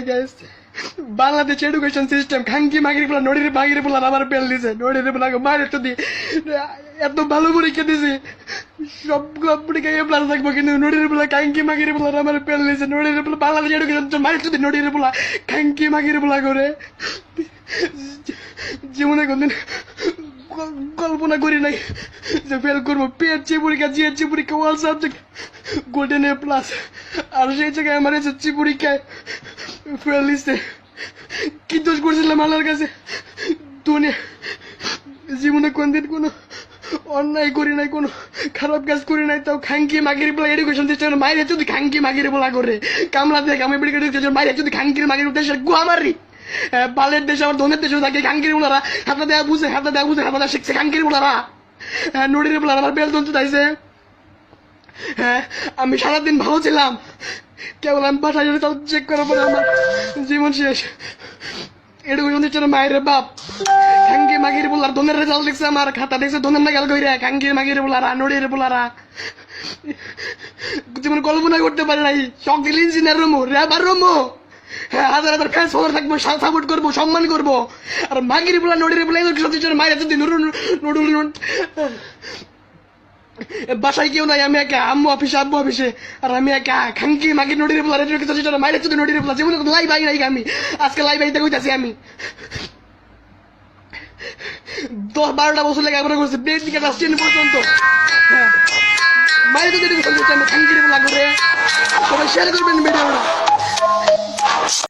guys Bangladesh education system খাঙ্কি মাগির পোলা নড়ির মাগির পোলা আমার পেল দিছে নড়ির পোলাকে মারে তো দি এত ভালো পরীক্ষা দিছি সব পরীক্ষা এ প্লাস থাকবো কিন্তু নড়ির পোলা খাঙ্কি মাগির পোলা আমার পেল দিছে নড়ির পোলা বাংলাদেশ এডুকেশন মারে তো দি নড়ির পোলা খাঙ্কি মাগির পোলা করে জীবনে কোনদিন কল্পনা করি নাই যে ফেল করবো পিএইচসি পরীক্ষা জিএইচসি পরীক্ষা all subject golden A plus আর সেই জায়গায় আমার এসএসসি পরীক্ষায় ফেল দিচ্ছে কি দোষ করছিলাম আল্লাহর কাছে দুনিয়া জীবনে কোনদিন কোনো অন্যায় করি নাই কোনো খারাপ কাজ করি নাই তাও খাঙ্কি মাগির বলা এডুকেশন সিস্টেম মাইরে যদি খাঙ্কি মাগির বলা করে কামলা দেখ আমি এডুকেশন মাইরে যদি খাঙ্কির মাগির দেশের গুয়া মারি বালের দেশে আমার ধনের দেশে থাকে খাঙ্কির বলারা হাতা দেয়া বুঝে হাতা দেয়া শিখছে খাঙ্কির বলারা নড়ির বলারা আমার বেল তন্তু চাইছে হ্যাঁ আমি সারাদিন ভালো ছিলাম কেবল আমি বাসায় তাও চেক করার পরে আমার জীবন শেষ এডুকেশন সিস্টেম মায়ের বাপ খাঙ্কি মাগির বলার ধনের রেজাল্ট দেখছে আমার খাতা দেখছে ধনের না গেল কইরা খাঙ্কির মাগির বলারা নড়ির বলারা জীবন কল্পনা করতে পারে নাই শখ দিল ইঞ্জিনিয়ার রমো রেবার রমো হ্যাঁ হাজার হাজার ফ্যান্স ফলোয়ার থাকবো সাপোর্ট করবো সম্মান করবো আর মাগির বলা নড়ির বলা এডুকেশন সিস্টেম মায়ের যদি নুডুল বাসায় কেউ নাই আমি একা আব্বু অফিসে আর আমি একা খাঙ্কি মাগি নড়ির বলা এডুকেশন সিস্টেম মায়ের যদি নড়ির বলা জীবনে লাইভ আই নাই আমি আজকে লাইভ আইতে কইতাছি আমি 10-12টা বছর লেগে আমরা করছি বেড থেকে ক্লাস 10 পর্যন্ত হ্যাঁ মায়ের যদি এডুকেশন সিস্টেম খাঙ্কির বলা করে সবাই শেয়ার করবেন ভিডিওটা